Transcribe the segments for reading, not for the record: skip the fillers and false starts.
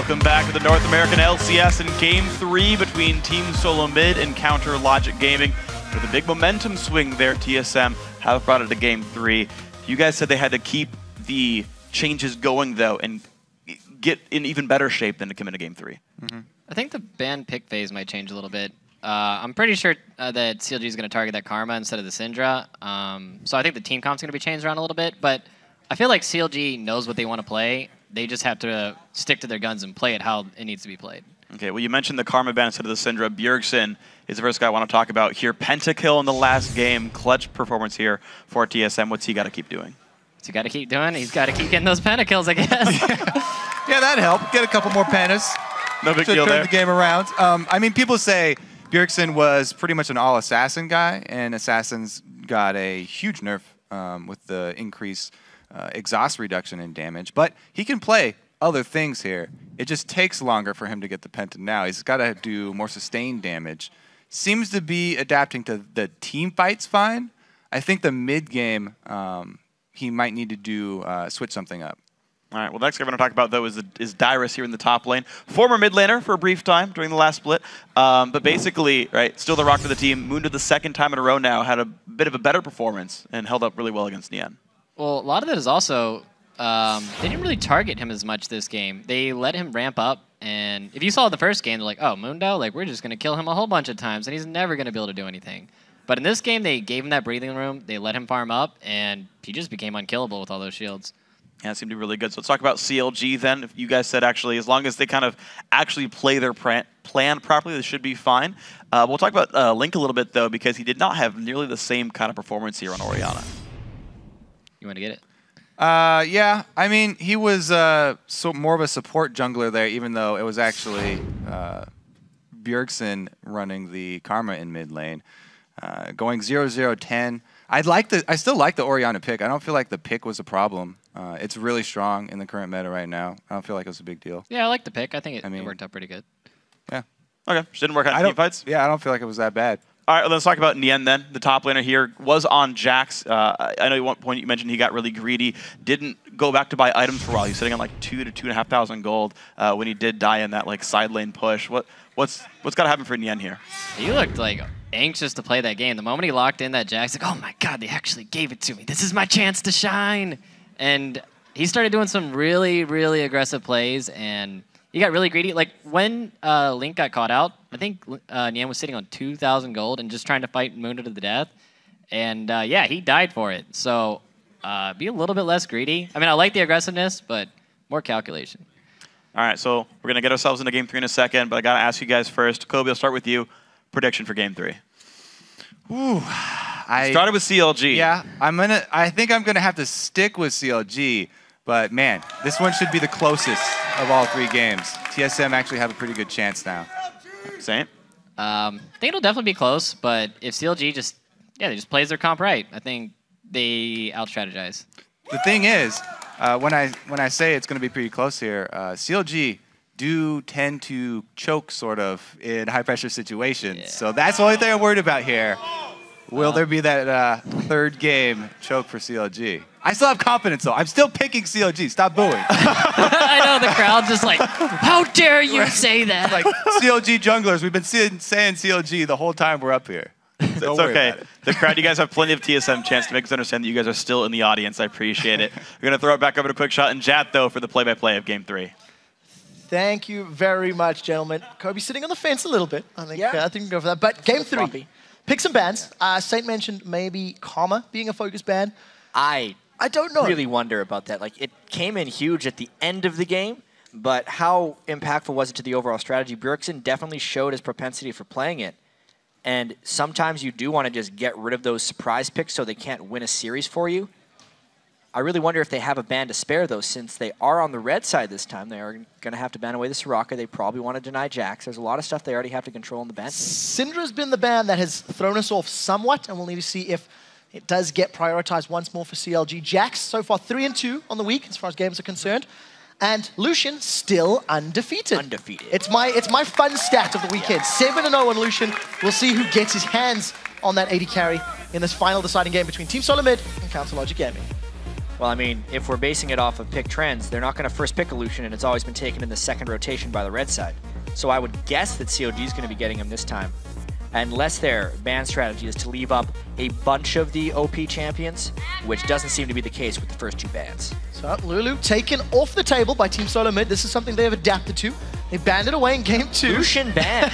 Welcome back to the North American LCS in Game 3 between Team Solo Mid and Counter Logic Gaming. With a big momentum swing there, TSM have brought it to Game 3. You guys said they had to keep the changes going, though, and get in even better shape than to come into Game 3. I think the ban pick phase might change a little bit. I'm pretty sure that CLG is going to target that Karma instead of the Syndra. So I think the team comp's going to be changed around a little bit, but I feel like CLG knows what they want to play. They just have to stick to their guns and play it how it needs to be played. Okay, well, you mentioned the Karma ban instead of the Syndra. Bjergsen is the first guy I want to talk about here. Pentakill in the last game. Clutch performance here for TSM. What's he got to keep doing? What's he got to keep doing? He's got to keep getting those pentakills, I guess. Yeah, that'd help. Get a couple more pentas. No big deal there. Turn the game around. I mean, people say Bjergsen was pretty much an all-assassin guy, and assassins got a huge nerf with the increased exhaust reduction in damage. But he can play other things here. It just takes longer for him to get the penta now. He's got to do more sustained damage. Seems to be adapting to the team fights fine. I think the mid game, he might need to do switch something up. All right, well, next guy we're going to talk about, though, is Dyrus here in the top lane. Former mid laner for a brief time during the last split. But basically, right, still the rock for the team. Mooned the second time in a row now, had a bit of a better performance and held up really well against Nien. Well, a lot of that is also, they didn't really target him as much this game. They let him ramp up, and if you saw the first game, they're like, oh, Mundo, like, we're just going to kill him a whole bunch of times, and he's never going to be able to do anything. But in this game, they gave him that breathing room, they let him farm up, and he just became unkillable with all those shields. Yeah, it seemed to be really good. So let's talk about CLG then. If you guys said, actually, as long as they kind of actually play their plan properly, they should be fine. We'll talk about Link a little bit, though, because he did not have nearly the same kind of performance here on Orianna. You want to get it? Yeah, I mean, he was more of a support jungler there, even though it was actually Bjergsen running the Karma in mid lane. Going 0-0-10. I still like the Orianna pick. I don't feel like the pick was a problem. It's really strong in the current meta right now. I don't feel like it was a big deal. Yeah, I like the pick. I think it worked out pretty good. Yeah. Okay, just didn't work out in team fights? Yeah, I don't feel like it was that bad. All right, let's talk about Nien then. The top laner here was on Jax. I know at one point you mentioned he got really greedy, didn't go back to buy items for a while. He's sitting on like 2,000 to 2,500 gold when he did die in that like side lane push. What's got to happen for Nien here? He looked like anxious to play that game. The moment he locked in that Jax, like, oh my god, they actually gave it to me. This is my chance to shine. And he started doing some really, really aggressive plays, and he got really greedy. Like, when Link got caught out, I think Nien was sitting on 2,000 gold and just trying to fight Mundo to the death. And, yeah, he died for it. So, be a little bit less greedy. I mean, I like the aggressiveness, but more calculation. All right, so we're going to get ourselves into Game 3 in a second, but I got to ask you guys first. Kobe, I'll start with you. Prediction for Game 3. Ooh, started with CLG. Yeah, I think I'm gonna have to stick with CLG, but man, this one should be the closest of all three games. TSM actually have a pretty good chance now. Same. I think it'll definitely be close, but if CLG just plays their comp right, I think they out-strategize. The thing is, when I say it's gonna be pretty close here, CLG do tend to choke sort of in high-pressure situations. Yeah. So that's the only thing I'm worried about here. Will there be that third game choke for CLG? I still have confidence, though. I'm still picking CLG. Stop booing. I know, the crowd's just like, how dare you say that? Like, CLG junglers, we've been saying CLG the whole time we're up here. It's okay. The crowd, you guys have plenty of TSM chance to make us understand that you guys are still in the audience. I appreciate it. We're going to throw it back over to Quick Shot and Jat, though, for the play-by-play of Game 3. Thank you very much, gentlemen. Kobe sitting on the fence a little bit. I think we can go for that. But Game 3, pick some bans. Saint mentioned maybe Karma being a focus ban. I don't know. Really wonder about that. Like, it came in huge at the end of the game, but how impactful was it to the overall strategy? Bjergsen definitely showed his propensity for playing it. And sometimes you do want to just get rid of those surprise picks so they can't win a series for you. I really wonder if they have a ban to spare, though, since they are on the red side this time. They are going to have to ban away the Soraka. They probably want to deny Jax. There's a lot of stuff they already have to control in the ban. Syndra's been the ban that has thrown us off somewhat, and we'll need to see if it does get prioritized once more for CLG. Jax, so far 3-2 on the week as far as games are concerned. And Lucian, still undefeated. It's my fun stat of the weekend. 7-0 on Lucian. We'll see who gets his hands on that 80 carry in this final deciding game between Team Solo Mid and Counter Logic Gaming. Well, I mean, if we're basing it off of pick trends, they're not going to first pick a Lucian, and it's always been taken in the second rotation by the red side. So I would guess that CLG is going to be getting him this time. Unless their ban strategy is to leave up a bunch of the OP champions, which doesn't seem to be the case with the first 2 bans. So Lulu taken off the table by Team Solo Mid. This is something they have adapted to. They banned it away in game 2. Lucian ban.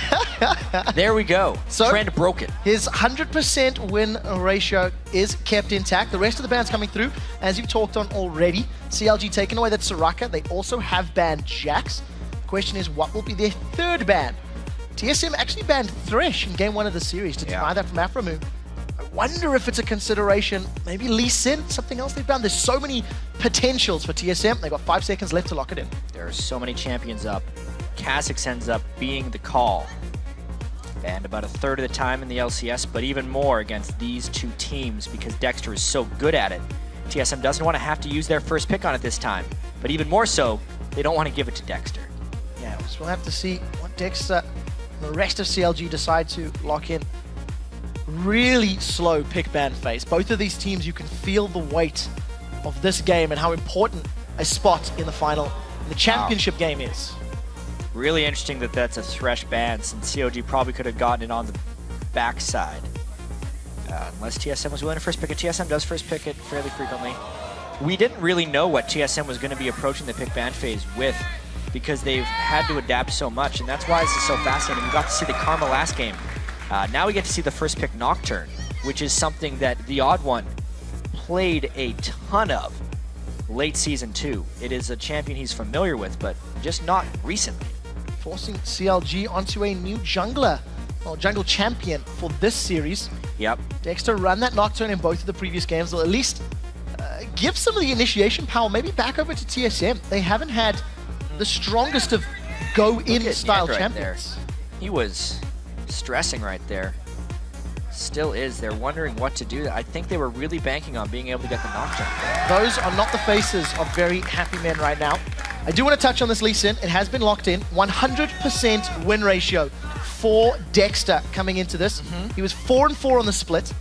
There we go. So, trend broken. His 100% win ratio is kept intact. The rest of the bans coming through, as you've talked on already. CLG taking away that Soraka. They also have banned Jax. The question is, what will be their 3rd ban? TSM actually banned Thresh in game 1 of the series to deny that from Aphromoo. I wonder if it's a consideration. Maybe Lee Sin, something else they've done. There's so many potentials for TSM. They've got 5 seconds left to lock it in. There are so many champions up. Kha'Zix ends up being the call. Banned about 1/3 of the time in the LCS, but even more against these 2 teams because Dexter is so good at it. TSM doesn't want to have to use their first pick on it this time, but even more so, they don't want to give it to Dexter. Yeah, so we'll have to see what Dexter and the rest of CLG decide to lock in. Really slow pick ban phase. Both of these teams, you can feel the weight of this game and how important a spot in the final, in the championship game is. Really interesting that that's a Thresh ban, since COG probably could have gotten it on the backside. Unless TSM was willing to first pick it. TSM does first pick it fairly frequently. We didn't really know what TSM was going to be approaching the pick ban phase with, because they've had to adapt so much, and that's why this is so fascinating. We got to see the Karma last game. Now we get to see the first pick Nocturne, which is something that TheOddOne played a ton of late season 2. It is a champion he's familiar with, but just not recently. Forcing CLG onto a new jungler, or jungle champion for this series. Yep. Dexter run that Nocturne in both of the previous games, or at least give some of the initiation power maybe back over to TSM. They haven't had the strongest of go-in style champions. He was stressing right there. Still is. They're wondering what to do. I think they were really banking on being able to get the Nocturne. Those are not the faces of very happy men right now. I do want to touch on this Lee Sin. It has been locked in. 100% win ratio for Dexter coming into this. He was 4-4 on the split.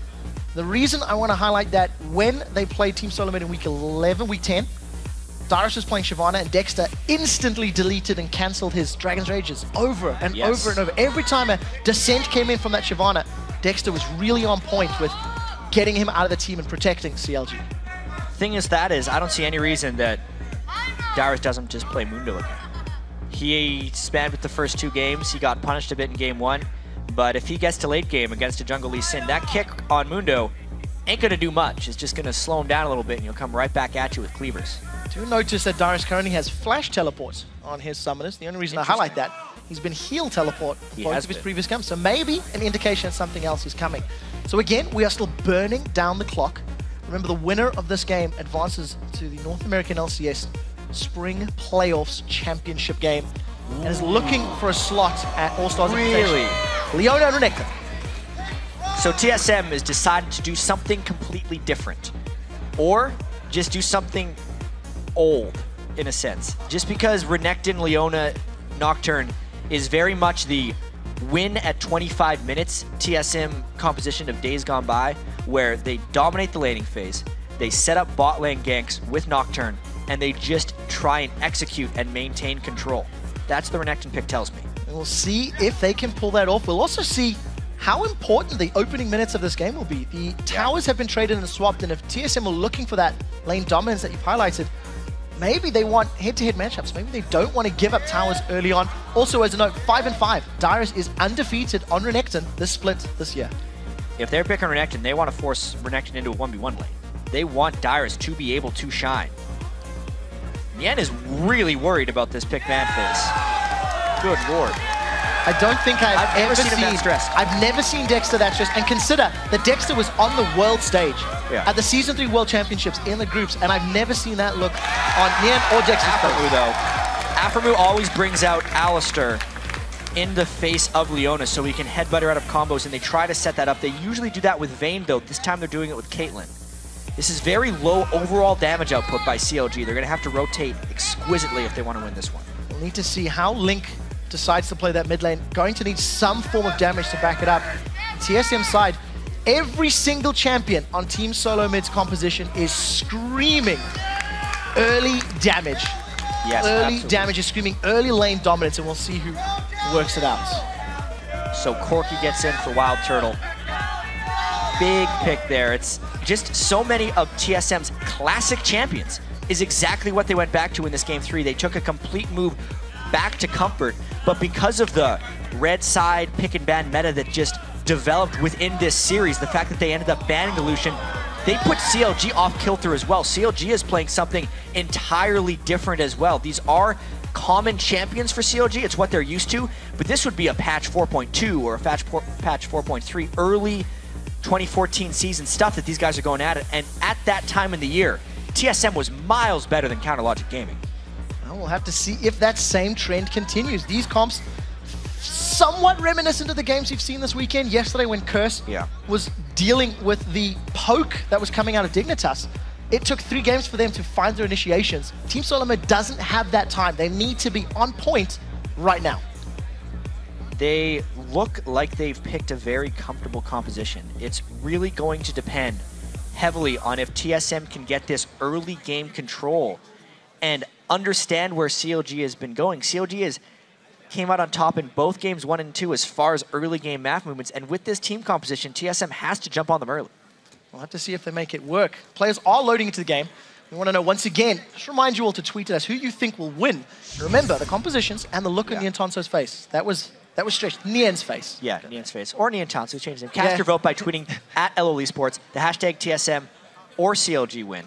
The reason I want to highlight that, when they played Team Solo Mid in week 11, week 10, Dyrus was playing Shyvana, and Dexter instantly deleted and cancelled his Dragon's Rages over and over and over. Every time a Descent came in from that Shyvana, Dexter was really on point with getting him out of the team and protecting CLG. Thing is, I don't see any reason that Dyrus doesn't just play Mundo again. He spammed with the first 2 games. He got punished a bit in game 1. But if he gets to late game against a jungle Lee Sin, that kick on Mundo ain't going to do much. It's just going to slow him down a little bit, and he'll come right back at you with cleavers. Do notice that Dyrus currently has flash teleport on his summoners. The only reason I highlight that, he's been heal teleport both of his previous games. So maybe an indication that something else is coming. So again, we are still burning down the clock. Remember, the winner of this game advances to the North American LCS Spring Playoffs Championship game and is looking for a slot at All-Stars. Really? Leona and Renekton. So TSM has decided to do something completely different, or just do something old, in a sense. Just because Renekton, Leona, Nocturne is very much the win at 25 minutes TSM composition of days gone by, where they dominate the laning phase, they set up bot lane ganks with Nocturne, and they just try and execute and maintain control. That's the Renekton pick tells me. And we'll see if they can pull that off. We'll also see how important the opening minutes of this game will be. The towers have been traded and swapped, and if TSM are looking for that lane dominance that you've highlighted, maybe they want head-to-head matchups. Maybe they don't want to give up towers early on. Also, as a note, 5-5. Dyrus is undefeated on Renekton this split this year. If they're picking Renekton, they want to force Renekton into a 1v1 lane. They want Dyrus to be able to shine. Nien is really worried about this pick ban phase. Good lord. I don't think I've ever seen him that stressed. I've never seen Dexter that stressed. And consider that Dexter was on the world stage at the Season 3 World Championships in the groups, and I've never seen that look on Nien or Dexter's Aphromoo, though. Aphromoo always brings out Alistar in the face of Leona so he can headbutt her out of combos, and they try to set that up. They usually do that with Vayne, though. This time they're doing it with Caitlyn. This is very low overall damage output by CLG. They're going to have to rotate exquisitely if they want to win this one. We'll need to see how Link decides to play that mid lane. Going to need some form of damage to back it up. TSM side, Every single champion on Team Solo Mid's composition is screaming early damage. Yes, early absolutely. damage is screaming early lane dominance, and we'll see who works it out. So Corki gets in for WildTurtle. Big pick there. It's just so many of TSM's classic champions is exactly what they went back to in this game 3. They took a complete move back to comfort, but because of the red side pick and ban meta that just developed within this series, the fact that they ended up banning the Lucian, they put CLG off kilter as well. CLG is playing something entirely different as well. These are common champions for CLG. It's what they're used to, but this would be a patch 4.2 or a patch 4.3 early 2014 season stuff that these guys are going at it. And at that time in the year, TSM was miles better than Counterlogic Gaming. Well, we'll have to see if that same trend continues. These comps somewhat reminiscent of the games you've seen this weekend. Yesterday when Curse was dealing with the poke that was coming out of Dignitas. It took 3 games for them to find their initiations. Team Solomid doesn't have that time. They need to be on point right now. They look like they've picked a very comfortable composition. It's really going to depend heavily on if TSM can get this early game control and understand where CLG has been going. CLG came out on top in both games 1 and 2 as far as early game map movements, and with this team composition, TSM has to jump on them early. We'll have to see if they make it work. Players are loading into the game. We want to know, once again, just remind you all to tweet at us who you think will win. Remember, the compositions and the look on Nien Tonso's face. That was stretched. Nien's face. Yeah, Nien's face. Or Nien Tonso, changed his name. Cast your vote by tweeting at LOL Esports, the hashtag TSM or CLG win.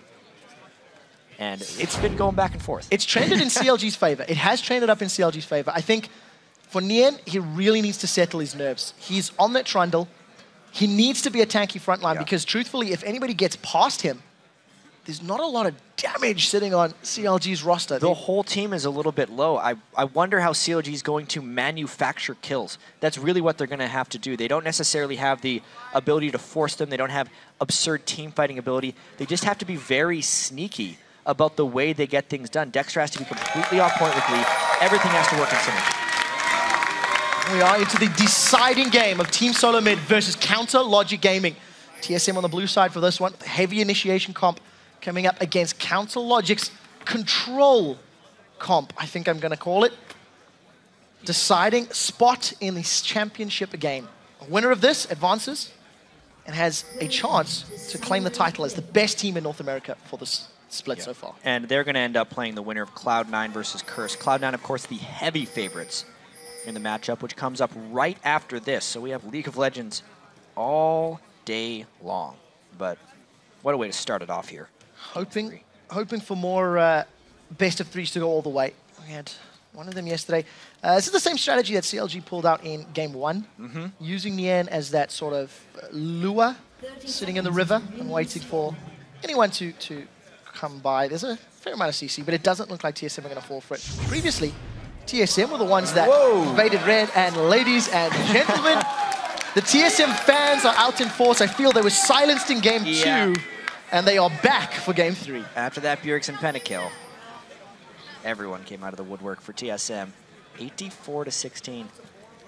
And it's been going back and forth. It's trended in CLG's favor. It has trended up in CLG's favor. I think for Nien, he really needs to settle his nerves. He's on that Trundle. He needs to be a tanky frontline because truthfully, if anybody gets past him, there's not a lot of damage sitting on CLG's roster. The whole team is a little bit low. I wonder how CLG is going to manufacture kills. That's really what they're going to have to do. They don't necessarily have the ability to force them. They don't have absurd team fighting ability. They just have to be very sneaky about the way they get things done. Dexter has to be completely on point with Lee. Everything has to work in synergy. We are into the deciding game of Team Solo Mid versus Counter Logic Gaming. TSM on the blue side for this one. Heavy initiation comp coming up against Counter Logic's control comp, I think I'm going to call it. Deciding spot in the championship game. A winner of this advances and has a chance to claim the title as the best team in North America for this split so far. And they're going to end up playing the winner of Cloud9 versus Curse. Cloud9, of course, the heavy favorites in the matchup, which comes up right after this. So we have League of Legends all day long. But what a way to start it off here. Hoping for more best of threes to go all the way. We had one of them yesterday. This is the same strategy that CLG pulled out in game 1, using Nien as that sort of lure, sitting in the river and waiting for anyone to come by. There's a fair amount of CC, but it doesn't look like TSM are going to fall for it. Previously, TSM were the ones that invaded red, and ladies and gentlemen, the TSM fans are out in force. I feel they were silenced in game 2, and they are back for game 3. After that Bjergsen pentakill, everyone came out of the woodwork for TSM. 84-16.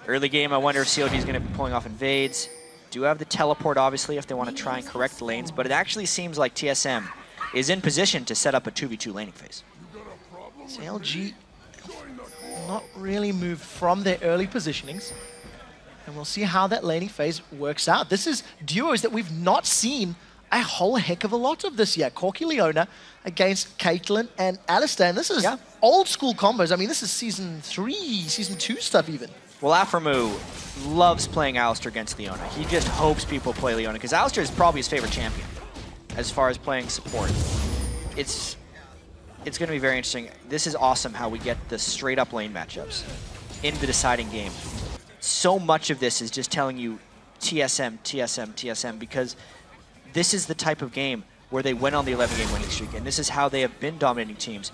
Early game, I wonder if CLG is going to be pulling off invades. Do have the teleport, obviously, if they want to try and correct lanes, but it actually seems like TSM is in position to set up a 2v2 laning phase. CLG not really moved from their early positionings, and we'll see how that laning phase works out. This is duos that we've not seen a whole heck of a lot of this year. Corki Leona against Caitlyn and Alistair, and this is old school combos. I mean, this is season 3, season 2 stuff even. Well, Aphromoo loves playing Alistair against Leona. He just hopes people play Leona, because Alistair is probably his favorite champion as far as playing support. It's going to be very interesting. This is awesome how we get the straight-up lane matchups in the deciding game. So much of this is just telling you TSM, TSM, TSM, because this is the type of game where they went on the 11-game winning streak, and this is how they have been dominating teams.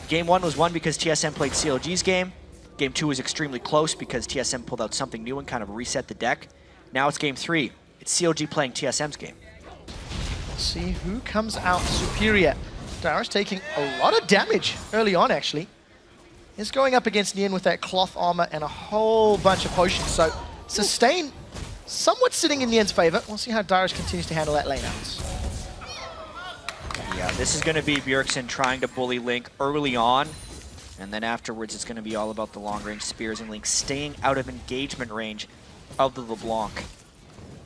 Game 1 was won because TSM played CLG's game. Game 2 was extremely close because TSM pulled out something new and kind of reset the deck. Now it's game 3. It's CLG playing TSM's game. Let's see who comes out superior. Dyrus taking a lot of damage early on, actually. He's going up against Nien with that cloth armor and a whole bunch of potions. So sustain somewhat sitting in Nien's favor. We'll see how Dyrus continues to handle that lane out. Yeah, this is going to be Bjergsen trying to bully Link early on, and then afterwards it's going to be all about the long-range spears and Link staying out of engagement range of the Leblanc.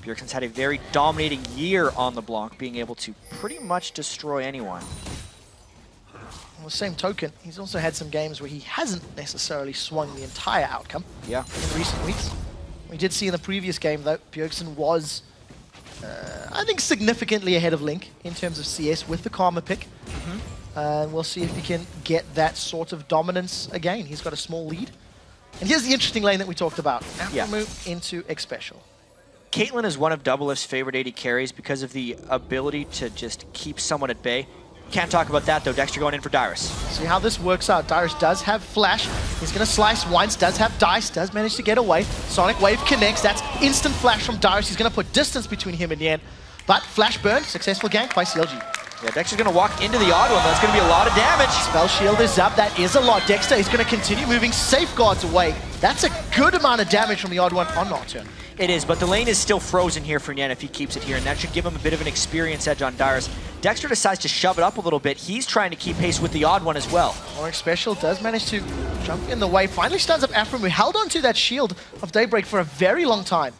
Bjergsen's had a very dominating year on LeBlanc, being able to pretty much destroy anyone. On the same token, he's also had some games where he hasn't necessarily swung the entire outcome in recent weeks. We did see in the previous game, though, Bjergsen was, I think, significantly ahead of Link in terms of CS with the Karma pick. And we'll see if he can get that sort of dominance again. He's got a small lead. And here's the interesting lane that we talked about. Aphromoo into Xpecial. Caitlyn is one of Doublelift's favorite AD carries because of the ability to just keep someone at bay. Can't talk about that, though. Dexter going in for Dyrus. See how this works out. Dyrus does have Flash. He's going to slice once, does have Dice, does manage to get away. Sonic Wave connects. That's instant Flash from Dyrus. He's going to put distance between him and Nien. But Flash burn, successful gank by CLG. Yeah, Dexter's going to walk into the odd one. That's going to be a lot of damage. Spell shield is up. That is a lot. Dexter is going to continue moving safeguards away. That's a good amount of damage from the odd one on Nocturne. It is, but the lane is still frozen here for Nien if he keeps it here, and that should give him a bit of an experience edge on Dyrus. Dexter decides to shove it up a little bit. He's trying to keep pace with the odd one as well. Xpecial does manage to jump in the way. Finally stuns up Aphromoo. Held onto that shield of Daybreak for a very long time.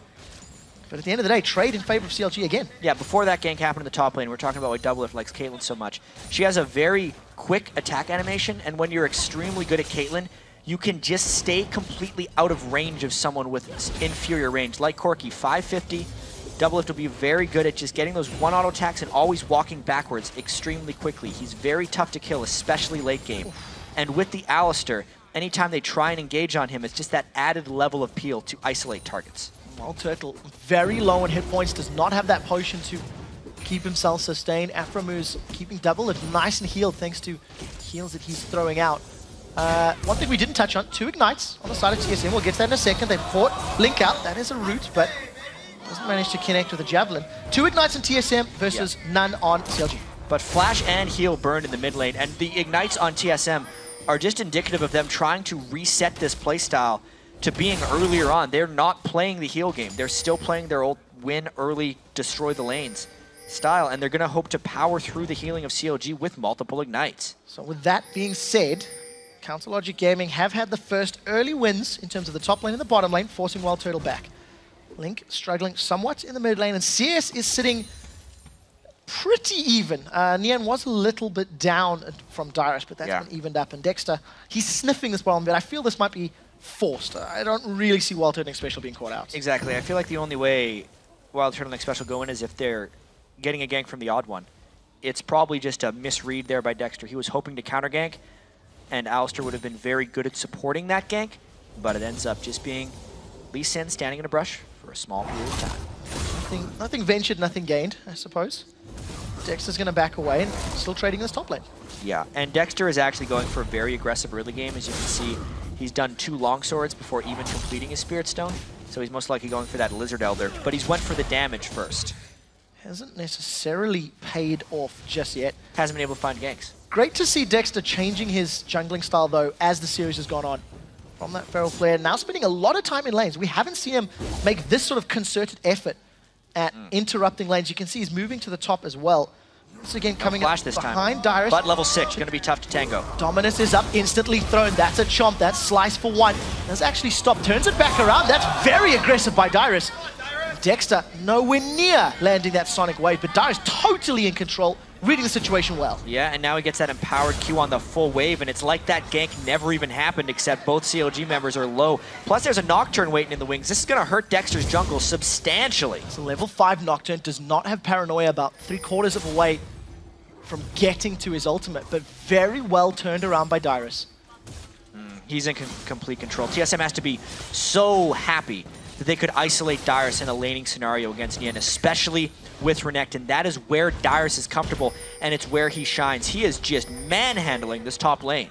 But at the end of the day, trade in favor of CLG again. Yeah, before that gank happened in the top lane, we're talking about why Doublelift likes Caitlyn so much. She has a very quick attack animation, and when you're extremely good at Caitlyn, you can just stay completely out of range of someone with inferior range. Like Corki, 550, Doublelift will be very good at just getting those one auto attacks and always walking backwards extremely quickly. He's very tough to kill, especially late game. And with the Alistar, anytime they try and engage on him, it's just that added level of peel to isolate targets. WildTurtle, very low on hit points, does not have that potion to keep himself sustained. Aphromoo keeping Doublelift nice and healed thanks to heals that he's throwing out. One thing we didn't touch on, 2 ignites on the side of TSM. We'll get to that in a second. They've caught Link out. That is a root, but doesn't manage to connect with a Javelin. 2 ignites on TSM versus none on CLG. But Flash and Heal burned in the mid lane, and the ignites on TSM are just indicative of them trying to reset this playstyle to being earlier on. They're not playing the heal game. They're still playing their old win early, destroy the lanes style, and they're going to hope to power through the healing of CLG with multiple ignites. So with that being said, Counterlogic Gaming have had the first early wins in terms of the top lane and the bottom lane, forcing WildTurtle back. Link struggling somewhat in the mid lane, and CS is sitting pretty even. Nien was a little bit down from Dyrus, but that's been evened up. And Dexter, he's sniffing this bottom bit. I feel this might be forced. I don't really see WildTurtle and Xpecial being caught out. Exactly. I feel like the only way WildTurtle and Xpecial go in is if they're getting a gank from the odd one. It's probably just a misread there by Dexter. He was hoping to counter gank, and Alistar would have been very good at supporting that gank, but it ends up just being Lee Sin standing in a brush for a small period of time. Nothing ventured, nothing gained, I suppose. Dexter's going to back away and still trading this top lane. Yeah, and Dexter is actually going for a very aggressive early game. As you can see, he's done 2 longswords before even completing his Spirit Stone, so he's most likely going for that Lizard Elder, but he's went for the damage first. Hasn't necessarily paid off just yet. Hasn't been able to find ganks. Great to see Dexter changing his jungling style, though, as the series has gone on. From that Feral Flare, now spending a lot of time in lanes. We haven't seen him make this sort of concerted effort at interrupting lanes. You can see he's moving to the top as well. Once again, coming up behind Dyrus. But level 6, going to be tough to tango. Dominus is up, instantly thrown. That's a chomp. That's slice for 1. Does actually stop, turns it back around. That's very aggressive by Dyrus. Dexter nowhere near landing that Sonic Wave, but Dyrus totally in control, reading the situation well. Yeah, and now he gets that empowered Q on the full wave, and it's like that gank never even happened, except both CLG members are low. Plus, there's a Nocturne waiting in the wings. This is going to hurt Dexter's jungle substantially. So level 5 Nocturne does not have paranoia about 3/4 of a way from getting to his ultimate, but very well turned around by Dyrus. He's in complete control. TSM has to be so happy that they could isolate Dyrus in a laning scenario against Nien, especially with Renekton. That is where Dyrus is comfortable, and it's where he shines. He is just manhandling this top lane.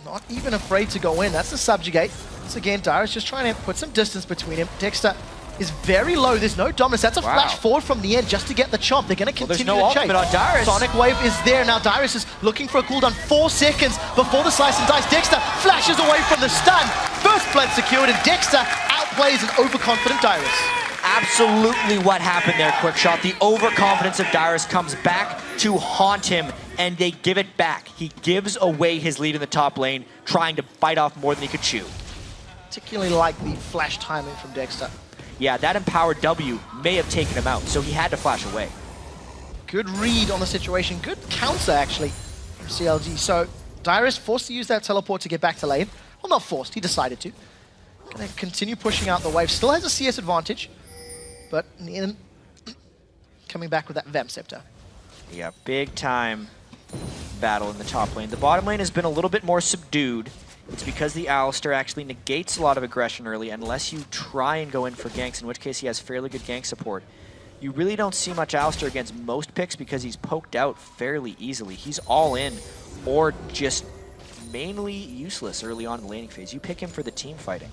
Not even afraid to go in. That's the subjugate. Once again, Dyrus just trying to put some distance between him. Dexter is very low. There's no dominance. That's a flash forward from the end just to get the chomp. They're going to continue there's no to chase. ultimate on Dyrus. Sonic Wave is there. Now Dyrus is looking for a cooldown. 4 seconds before the slice and dice. Dexter flashes away from the stun. First blood secured, and Dexter outplays an overconfident Dyrus. absolutely what happened there, Quick Shot. The overconfidence of Dyrus comes back to haunt him, and they give it back. He gives away his lead in the top lane, trying to bite off more than he could chew. Particularly like the flash timing from Dexter. Yeah, that empowered W may have taken him out, so he had to flash away. Good read on the situation. Good counter, actually, from CLG. So Dyrus forced to use that teleport to get back to lane. Well, not forced. He decided to. Going to continue pushing out the wave. Still has a CS advantage, but Nien coming back with that Vamp Scepter. Yeah, big time battle in the top lane. The bottom lane has been a little bit more subdued. It's because the Alistar actually negates a lot of aggression early unless you try and go in for ganks, in which case he has fairly good gank support. You really don't see much Alistar against most picks because he's poked out fairly easily. He's all in or just mainly useless early on in the laning phase. You pick him for the team fighting.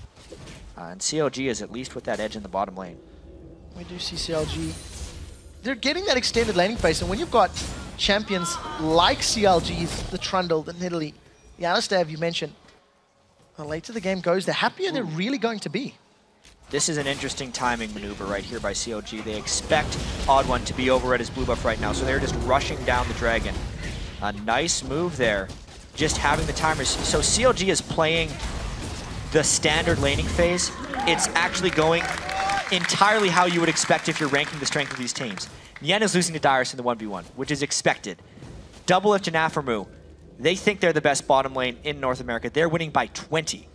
And CLG is at least with that edge in the bottom lane. We do see CLG. They're getting that extended laning phase, and when you've got champions like CLG's, the Trundle, the Nidalee, the Alistar you mentioned, the later the game goes, the happier they're really going to be. This is an interesting timing maneuver right here by CLG. They expect TheOddOne to be over at his blue buff right now, so they're just rushing down the dragon. A nice move there, just having the timers. So CLG is playing the standard laning phase. It's actually going entirely how you would expect if you're ranking the strength of these teams. Nien is losing to Dyrus in the 1v1, which is expected. Doublelift and Aphromoo, they think they're the best bottom lane in North America. They're winning by 20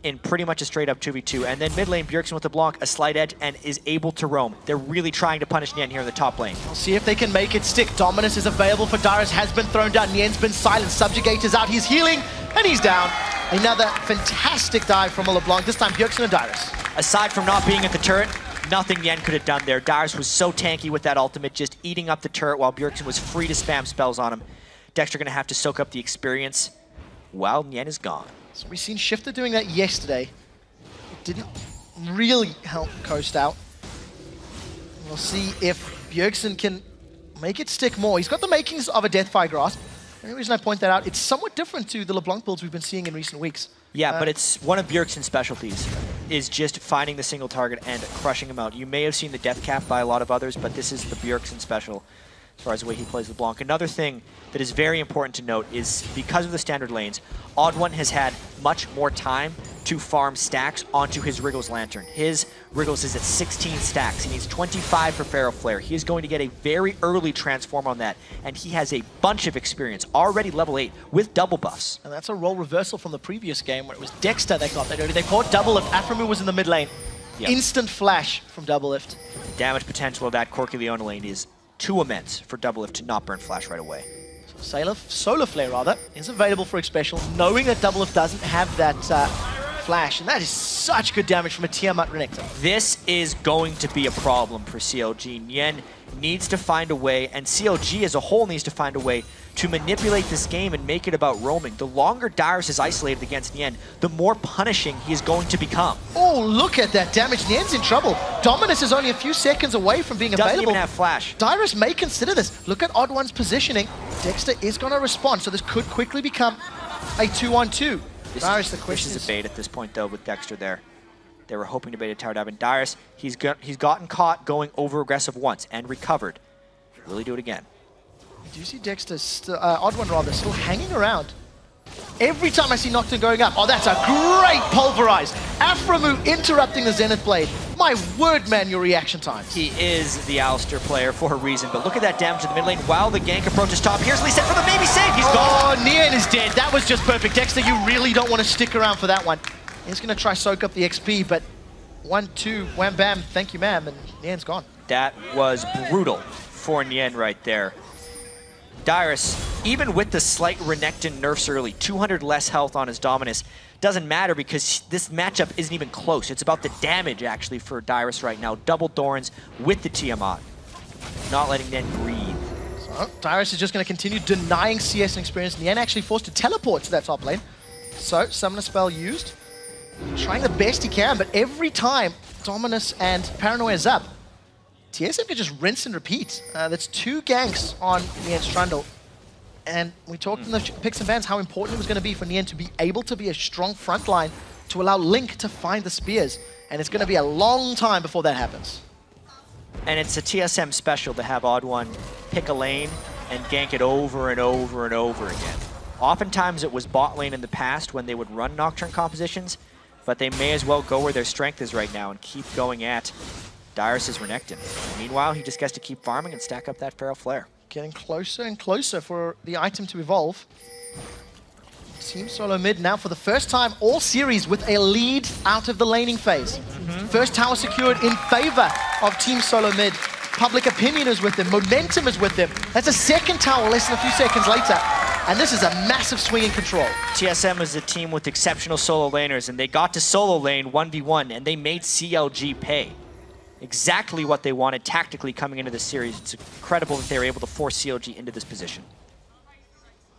in pretty much a straight-up 2v2. And then mid lane, Bjergsen with LeBlanc, a slight edge, and is able to roam. They're really trying to punish Nien here in the top lane. We'll see if they can make it stick. Dominus is available for Dyrus, has been thrown down. Nien's been silent. Subjugator's out. He's healing, and he's down. Another fantastic dive from a LeBlanc, this time Bjergsen and Dyrus. Aside from not being at the turret, nothing Nien could have done there. Dyrus was so tanky with that ultimate, just eating up the turret while Bjergsen was free to spam spells on him. Dexter going to have to soak up the experience while Nien is gone. So we've seen Shifter doing that yesterday. It didn't really help Coast out. We'll see if Bjergsen can make it stick more. He's got the makings of a Deathfire Grasp. The only reason I point that out, it's somewhat different to the LeBlanc builds we've been seeing in recent weeks. Yeah, but it's one of Bjergsen's specialties, is just finding the single target and crushing him out. You may have seen the death cap by a lot of others, but this is the Bjergsen special as far as the way he plays LeBlanc. Another thing that is very important to note is because of the standard lanes, TheOddOne has had much more time to farm stacks onto his Wriggles Lantern. His Wriggles is at 16 stacks. He needs 25 for Feral Flare. He is going to get a very early transform on that, and he has a bunch of experience, already level 8, with double buffs. And that's a role reversal from the previous game where it was Dexter that got that early. They caught Doublelift. Aphromoo was in the mid lane. Yep. Instant flash from Doublelift. The damage potential of that Corki Leona lane is too immense for Doublelift to not burn flash right away. Solar Flare, rather, is available for Xpecial, knowing that Doublelift doesn't have that flash, and that is such good damage from a Tiamat Renekton. This is going to be a problem for CLG. Nien needs to find a way, and CLG as a whole needs to find a way to manipulate this game and make it about roaming. The longer Dyrus is isolated against Nien, the more punishing he is going to become. Oh, look at that damage. Nien's in trouble. Dominus is only a few seconds away from being available. Doesn't even have flash. Dyrus may consider this. Look at TheOddOne's positioning. Dexter is going to respond, so this could quickly become a 2-on-2. Dyrus, the question is a bait at this point, though, with Dexter there. They were hoping to bait a tower dive, and Dyrus, he's gotten caught going over aggressive once and recovered. Will he do it again? Do you see Dexter, TheOddOne rather, still hanging around? Every time I see Nocturne going up, oh, that's a great pulverize. Aphromoo interrupting the Zenith Blade. My word, man, your reaction times. He is the Alistar player for a reason, but look at that damage to the mid lane while the gank approaches top. Here's Lee set for the baby save. He's gone. Oh, Nien is dead. That was just perfect. Dexter, you really don't want to stick around for that one. He's going to try soak up the XP, but 1-2, wham bam, thank you ma'am, and Nien's gone. That was brutal for Nien right there. Dyrus, even with the slight Renekton nerfs early, 200 less health on his Dominus, doesn't matter because this matchup isn't even close. It's about the damage, actually, for Dyrus right now. Double Thorns with the Tiamat, not letting Nien breathe. So, Dyrus is just going to continue denying CS and experience. Nien actually forced to teleport to that top lane. So, Summoner Spell used. Trying the best he can, but every time Dominus and Paranoia's up, TSM can just rinse and repeat. That's 2 ganks on Nien's Trundle. And we talked in the picks and bans how important it was going to be for Nien to be able to be a strong front line to allow Link to find the spears. And it's going to be a long time before that happens. And it's a TSM special to have OddOne pick a lane and gank it over and over and over again. Oftentimes it was bot lane in the past when they would run Nocturne compositions, but they may as well go where their strength is right now and keep going at Dyrus' Renekton. Meanwhile, he just gets to keep farming and stack up that Feral Flare. Getting closer and closer for the item to evolve. Team Solo Mid now for the first time all series with a lead out of the laning phase. First tower secured in favor of Team Solo Mid. Public opinion is with them, momentum is with them. That's a second tower less than a few seconds later. And this is a massive swing in control. TSM is a team with exceptional solo laners, and they got to solo lane 1v1, and they made CLG pay. Exactly what they wanted tactically coming into this series. It's incredible that they were able to force CLG into this position.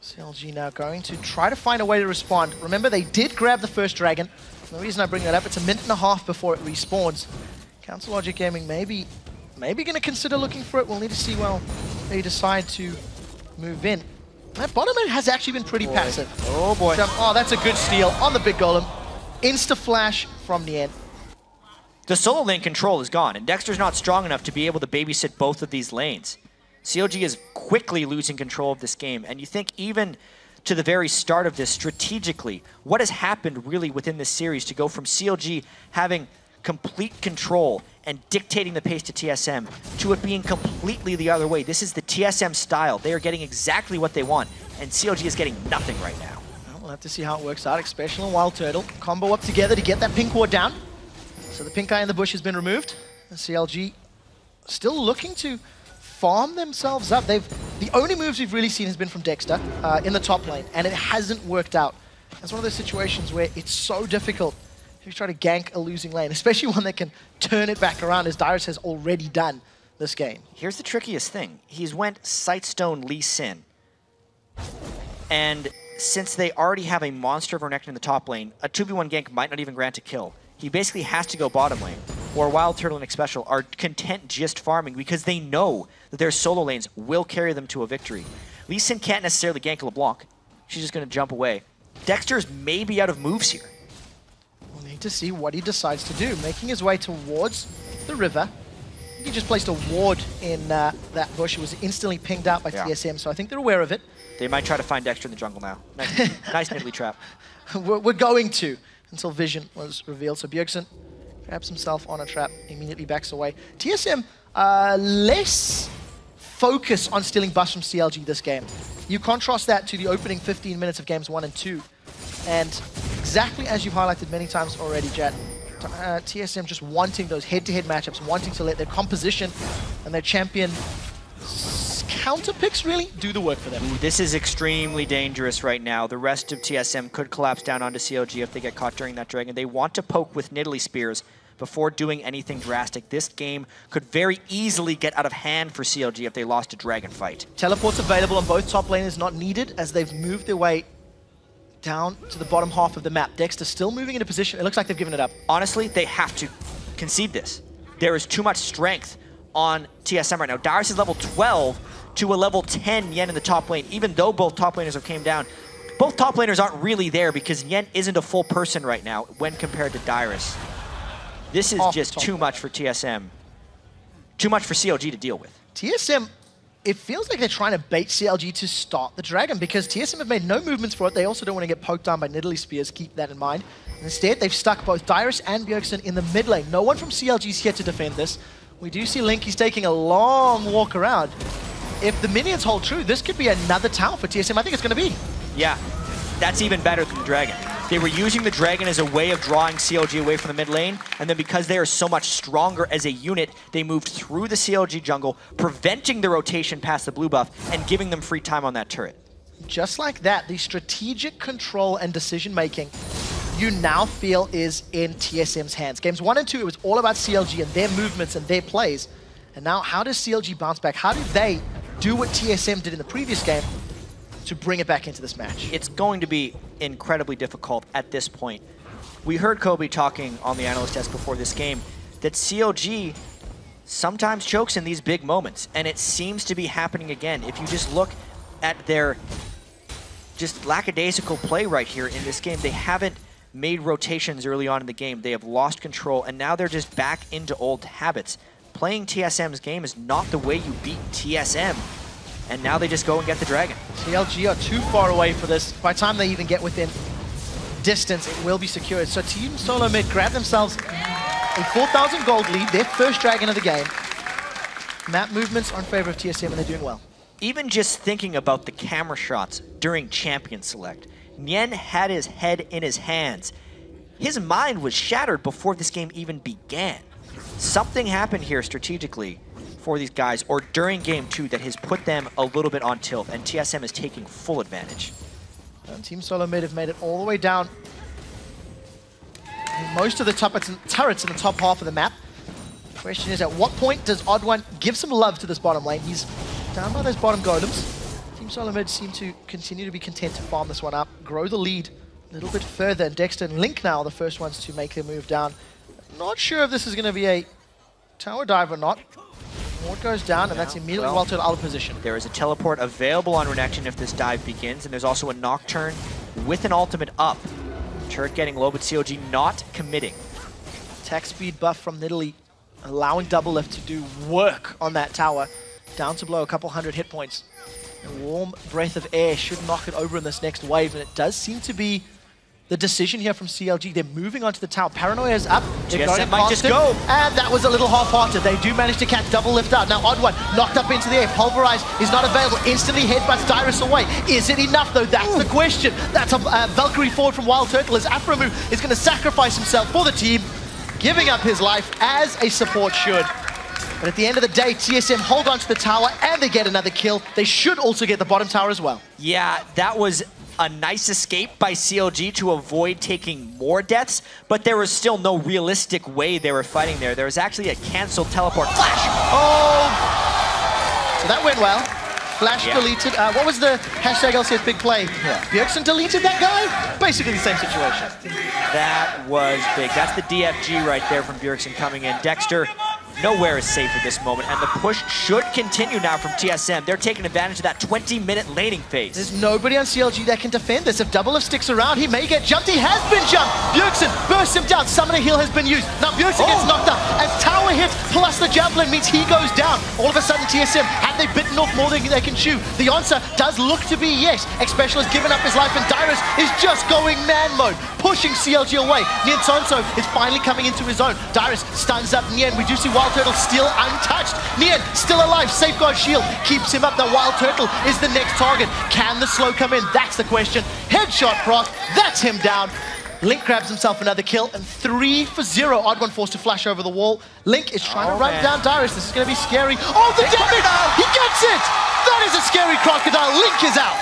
CLG now going to try to find a way to respond. Remember, they did grab the first dragon. The reason I bring that up, it's a minute and a half before it respawns. Council Logic Gaming maybe going to consider looking for it. We'll need to see, well, they decide to move in. That bottom end has actually been pretty passive. Oh boy. So, oh, that's a good steal on the big golem. Insta-flash from Nien. The solo lane control is gone, and Dexter's not strong enough to be able to babysit both of these lanes. CLG is quickly losing control of this game, and you think even to the very start of this strategically, what has happened really within this series to go from CLG having complete control and dictating the pace to TSM to it being completely the other way. This is the TSM style. They are getting exactly what they want, and CLG is getting nothing right now. Well, we'll have to see how it works out. Xpecial and WildTurtle combo up together to get that pink ward down. So the pink eye in the bush has been removed. And CLG still looking to farm themselves up. The only moves we've really seen has been from Dexter in the top lane, and it hasn't worked out. It's one of those situations where it's so difficult if you try to gank a losing lane, especially one that can turn it back around, as Dyrus has already done this game. Here's the trickiest thing. He's went Sightstone Lee Sin. And since they already have a monster of Renekton in the top lane, a 2v1 gank might not even grant a kill. He basically has to go bottom lane, or WildTurtle and Xpecial are content just farming because they know that their solo lanes will carry them to a victory. Lee Sin can't necessarily gank Leblanc. She's just going to jump away. Dexter's maybe out of moves here. We'll need to see what he decides to do. Making his way towards the river. He just placed a ward in that bush. It was instantly pinged out by TSM, so I think they're aware of it. They might try to find Dexter in the jungle now. Nice Nidalee trap. We're going to, until Vision was revealed. So Bjergsen grabs himself on a trap, immediately backs away. TSM, less focus on stealing buffs from CLG this game. You contrast that to the opening 15 minutes of games 1 and 2. And exactly as you've highlighted many times already, Jet, TSM just wanting those head-to-head matchups, wanting to let their composition and their champion counter picks really do the work for them. Ooh, this is extremely dangerous right now. The rest of TSM could collapse down onto CLG if they get caught during that dragon. They want to poke with Nidalee spears before doing anything drastic. This game could very easily get out of hand for CLG if they lost a dragon fight. Teleports available on both top laners, not needed as they've moved their way down to the bottom half of the map. Dexter still moving into position. It looks like they've given it up. Honestly, they have to concede this. There is too much strength on TSM right now. Dyrus is level 12 to a level 10 Nien in the top lane. Even though both top laners have came down, both top laners aren't really there because Nien isn't a full person right now when compared to Dyrus. This is just too much for TSM. Too much for CLG to deal with. TSM, it feels like they're trying to bait CLG to start the dragon because TSM have made no movements for it. They also don't want to get poked down by Nidalee spears. Keep that in mind. Instead, they've stuck both Dyrus and Bjergsen in the mid lane. No one from CLG is here to defend this. We do see Link, he's taking a long walk around. If the minions hold true, this could be another tower for TSM. I think it's going to be. Yeah, that's even better than the dragon. They were using the dragon as a way of drawing CLG away from the mid lane, and then because they are so much stronger as a unit, they moved through the CLG jungle, preventing the rotation past the blue buff, and giving them free time on that turret. Just like that, the strategic control and decision-making you now feel is in TSM's hands. Games 1 and 2, it was all about CLG and their movements and their plays. And now, how does CLG bounce back? How do they do what TSM did in the previous game to bring it back into this match? It's going to be incredibly difficult at this point. We heard Kobe talking on the analyst desk before this game that CLG sometimes chokes in these big moments, and it seems to be happening again. If you just look at their just lackadaisical play right here in this game, they haven't made rotations early on in the game. They have lost control, and now they're just back into old habits. playing TSM's game is not the way you beat TSM. And now they just go and get the dragon. CLG are too far away for this. By the time they even get within distance, it will be secured. So Team Solo Mid grab themselves a 4,000 gold lead, their first dragon of the game. Map movements are in favor of TSM and they're doing well. Even just thinking about the camera shots during Champion Select, Nien had his head in his hands. His mind was shattered before this game even began. Something happened here strategically for these guys, or during game 2, that has put them a little bit on tilt, and TSM is taking full advantage. And Team Solo Mid have made it all the way down. Most of the turrets in the top half of the map. The question is, at what point does OddOne give some love to this bottom lane? He's down by those bottom golems. Team Solo Mid seem to continue to be content to farm this one up, grow the lead a little bit further, and Dexter and Link now are the first ones to make their move down. Not sure if this is going to be a tower dive or not. Ward goes down, and that's immediately WildTurtle out of position. There is a teleport available on Renekton if this dive begins, and there's also a Nocturne with an ultimate up. Turret getting low, but CLG not committing. Attack speed buff from Nidalee, allowing Doublelift to do work on that tower. Down to below a couple hundred hit points. A warm breath of air should knock it over in this next wave, and it does seem to be the decision here from CLG. They're moving onto the tower. Paranoia is up. TSM might just go. And that was a little half-hearted. They do manage to catch Doublelift out. Now OddOne knocked up into the air. Pulverize is not available. Instantly headbutts Dyrus away. Is it enough though? That's the question. That's a Valkyrie forward from WildTurtle as Aphromoo is going to sacrifice himself for the team, giving up his life as a support should. But at the end of the day, TSM hold on to the tower and they get another kill. They should also get the bottom tower as well. Yeah, that was a nice escape by CLG to avoid taking more deaths, but there was still no realistic way they were fighting there. There was actually a canceled teleport flash. Oh! So that went well. Flash deleted. What was the hashtag LCS big play? Bjergsen deleted that guy? Basically the same situation. That was big. That's the DFG right there from Bjergsen coming in. Dexter, nowhere is safe at this moment, and the push should continue now from TSM. They're taking advantage of that 20-minute laning phase. There's nobody on CLG that can defend this. If Doublelift sticks around, he may get jumped. He has been jumped. Bjergsen bursts him down. Summoner heal has been used. Now Bjergsen gets knocked up. As tower hits, plus the javelin means he goes down. All of a sudden, TSM, have they bitten off more than they can chew? The answer does look to be yes. Xpecial has given up his life, and Dyrus is just going man mode, pushing CLG away. Nien is finally coming into his own. Dyrus stuns up Nien. We do see WildTurtle still untouched. Nien still alive. Safeguard shield keeps him up. Now WildTurtle is the next target. Can the slow come in? That's the question. Headshot proc. That's him down. Link grabs himself another kill, and 3 for 0. OddOne forced to flash over the wall. Link is trying to run down Dyrus. This is going to be scary. Oh, the damage! He gets it! That is a scary crocodile. Link is out.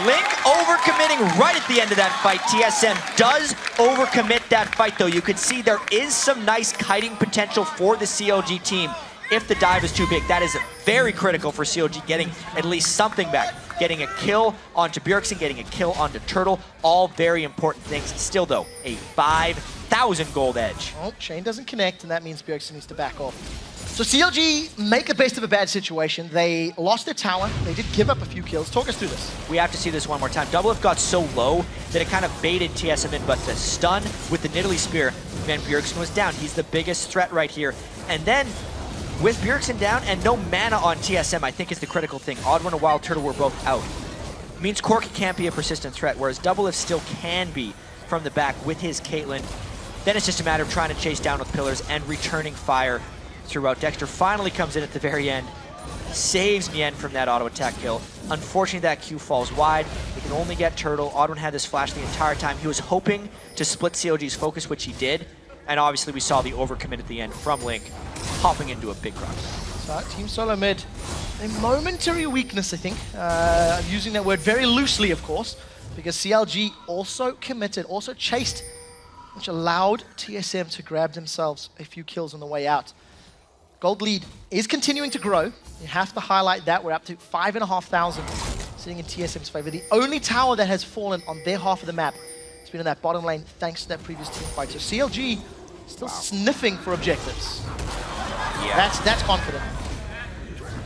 Link overcommitting right at the end of that fight. TSM does overcommit that fight, though. You can see there is some nice kiting potential for the CLG team if the dive is too big. That is very critical for CLG getting at least something back. Getting a kill onto Bjergsen, getting a kill onto Turtle, all very important things. Still, though, a 5,000 gold edge. Oh, Chain doesn't connect, and that means Bjergsen needs to back off. So CLG make the best of a bad situation. They lost their tower. They did give up a few kills. Talk us through this. We have to see this one more time. Doublelift got so low that it kind of baited TSM in, but the stun with the Nidalee spear, man, Bjergsen was down. He's the biggest threat right here. And then, with Bjergsen down and no mana on TSM, I think is the critical thing. OddOne and WildTurtle were both out. It means Corki can't be a persistent threat, whereas Doublelift still can be from the back with his Caitlyn. Then it's just a matter of trying to chase down with pillars and returning fire throughout. Dexter finally comes in at the very end, saves Nien from that auto attack kill. Unfortunately, that Q falls wide. They can only get Turtle. OddOne had this flash the entire time. He was hoping to split CLG's focus, which he did. And obviously, we saw the overcommit at the end from Link, hopping into a big crocodile. So, Team Solo Mid, a momentary weakness, I think. I'm using that word very loosely, of course, because CLG also committed, also chased, which allowed TSM to grab themselves a few kills on the way out. Gold lead is continuing to grow. You have to highlight that. We're up to 5,500 sitting in TSM's favor. The only tower that has fallen on their half of the map has been in that bottom lane thanks to that previous team fight. So CLG still sniffing for objectives. Yeah. That's confident.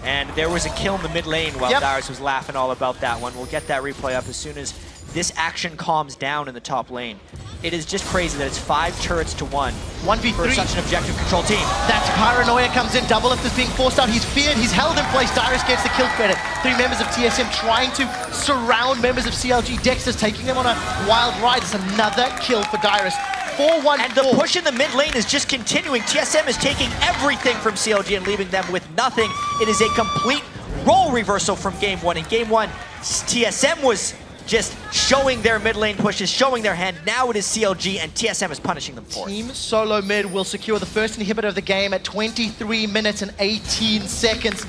And there was a kill in the mid lane while Dyrus was laughing all about that one. We'll get that replay up as soon as this action calms down in the top lane. It is just crazy that it's 5 turrets to 1 1v3. for such an objective control team. That's paranoia comes in. Doublelift is being forced out. He's feared. He's held in place. Dyrus gets the kill credit. 3 members of TSM trying to surround members of CLG. Dexter's taking them on a wild ride. It's another kill for Dyrus. 4-1-4. And the push in the mid lane is just continuing. TSM is taking everything from CLG and leaving them with nothing. It is a complete role reversal from game 1. In game 1, TSM was just showing their mid lane pushes, showing their hand. Now it is CLG, and TSM is punishing them for it. Team Solo Mid will secure the first inhibitor of the game at 23 minutes and 18 seconds.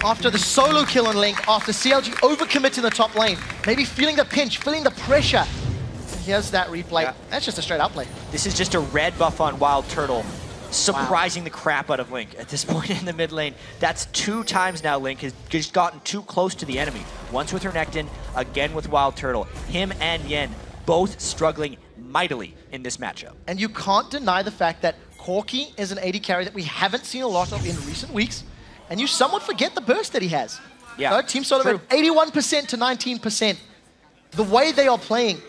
After the solo kill on Link, after CLG overcommits in the top lane, maybe feeling the pinch, feeling the pressure. Here's that replay. Yeah. That's just a straight outplay. This is just a red buff on WildTurtle, surprising the crap out of Link at this point in the mid lane. That's 2 times now Link has just gotten too close to the enemy. Once with Renekton, again with WildTurtle. Him and Nien both struggling mightily in this matchup. And you can't deny the fact that Corki is an AD carry that we haven't seen a lot of in recent weeks. And you somewhat forget the burst that he has. Yeah, so Team Solo Mid, 81% to 19%. The way they are playing,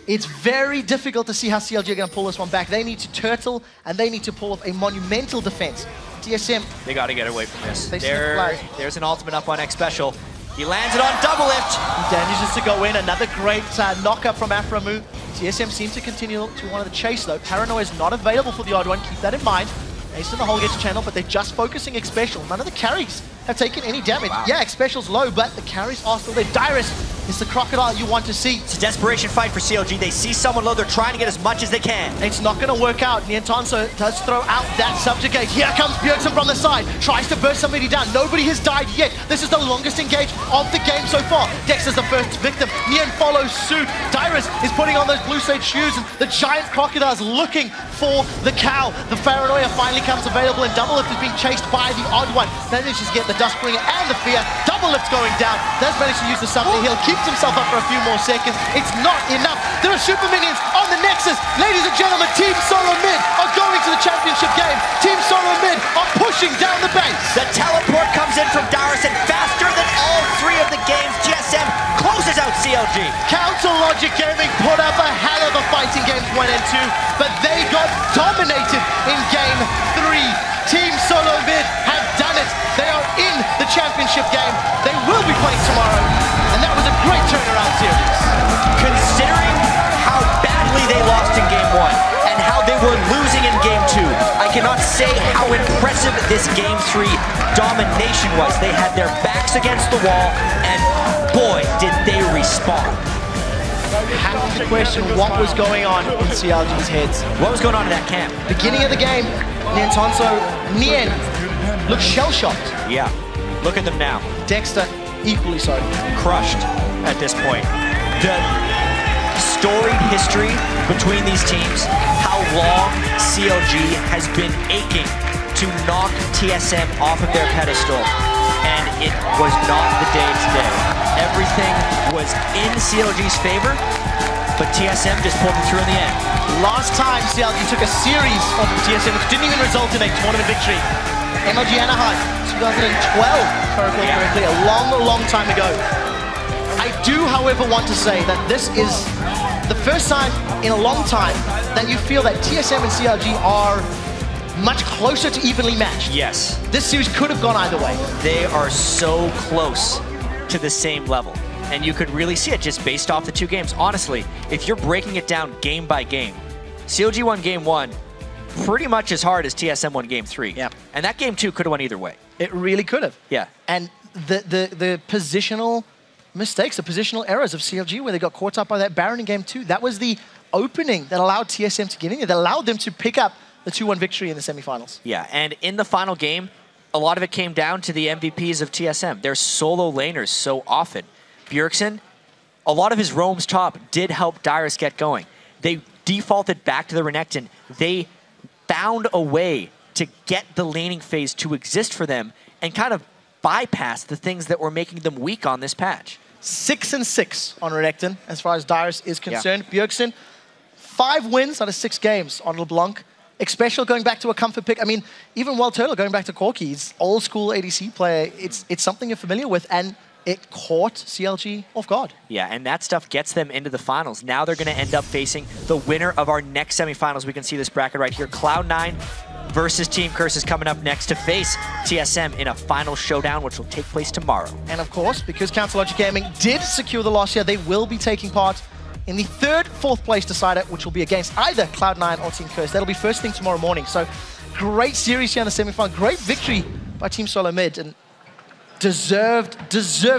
it's very difficult to see how CLG are going to pull this one back. They need to turtle, and they need to pull off a monumental defense. TSM. They got to get away from this. There's an ultimate up on Xpecial. He lands it on Doublelift. He manages to go in. Another great knock-up from Aphromoo. TSM seems to continue to one of the chase, though. Paranoia is not available for TheOddOne. Keep that in mind. Ace in the hole gets channel, but they're just focusing Xpecial. None of the carries have taken any damage. Wow. Yeah, Xpecial's low, but the carries are still there. Dyrus is the crocodile you want to see. It's a desperation fight for CLG. They see someone low, they're trying to get as much as they can. It's not going to work out. Nien does throw out that subjugate. Here comes Bjergsen from the side. Tries to burst somebody down. Nobody has died yet. This is the longest engage of the game so far. Dexter's the first victim. Nien follows suit. Dyrus is putting on those blue sage shoes, and the giant crocodile's looking for the cow. The paranoia finally comes available, and Doublelift is being chased by TheOddOne. Manages to get the Dustbringer and the Fear. Doublelift's going down. Does manage to use the something heal. Keeps himself up for a few more seconds. It's not enough. There are super minions on the Nexus. Ladies and gentlemen, Team Solo Mid are going to the championship game. Team Solo Mid are pushing down the base. The teleport comes in from Dyrus, and faster than all 3 of the games, TSM closes out CLG. Counter Logic Gaming put up a hell of a fight in games 1 and 2, but they got dominated in game 3. Team Solo Mid have done it. They are in the championship game. They will be playing tomorrow, and that was a great turnaround series. Considering how badly they lost in game 1 and how they were losing in game 2, I cannot say how impressive this game 3 domination was. They had their backs against the wall, and boy, did they respond. Have to question what was going on in CLG's heads. What was going on in that camp? Beginning of the game, Nien looks shell-shocked. Yeah, look at them now. Dexter, equally so. Crushed at this point. The storied history between these teams, how long CLG has been aching to knock TSM off of their pedestal, and it was not the day today. Everything was in CLG's favor, but TSM just pulled it through in the end. Last time CLG took a series of TSM, which didn't even result in a tournament victory. MLG Anaheim, 2012, if I recall correctly, a long time ago. I do, however, want to say that this is the first time in a long time that you feel that TSM and CLG are much closer to evenly matched. Yes. This series could have gone either way. They are so close to the same level. And you could really see it just based off the 2 games. Honestly, if you're breaking it down game by game, CLG won game 1 pretty much as hard as TSM won game 3. Yeah. And that game 2 could have won either way. It really could have. Yeah. And the positional mistakes, the positional errors of CLG where they got caught up by that Baron in game 2, that was the opening that allowed TSM to get in there, that allowed them to pick up the 2-1 victory in the semifinals. Yeah, and in the final game, a lot of it came down to the MVPs of TSM. They're solo laners so often. Bjergsen, a lot of his roams top did help Dyrus get going. They defaulted back to the Renekton. They found a way to get the laning phase to exist for them and kind of bypass the things that were making them weak on this patch. 6-6 on Renekton as far as Dyrus is concerned. Yeah. Bjergsen, 5 wins out of 6 games on Leblanc. Xpecial going back to a comfort pick. I mean, even WildTurtle going back to Corki. He's old school ADC player. It's something you're familiar with. And it caught CLG off guard. Yeah, and that stuff gets them into the finals. Now they're going to end up facing the winner of our next semifinals. We can see this bracket right here. Cloud9 versus Team Curse is coming up next to face TSM in a final showdown, which will take place tomorrow. And of course, because Council Logic Gaming did secure the loss here, they will be taking part in the third fourth place decider, which will be against either Cloud9 or Team Curse. That'll be first thing tomorrow morning. So great series here in the semifinal. Great victory by Team Solo Mid. And deserved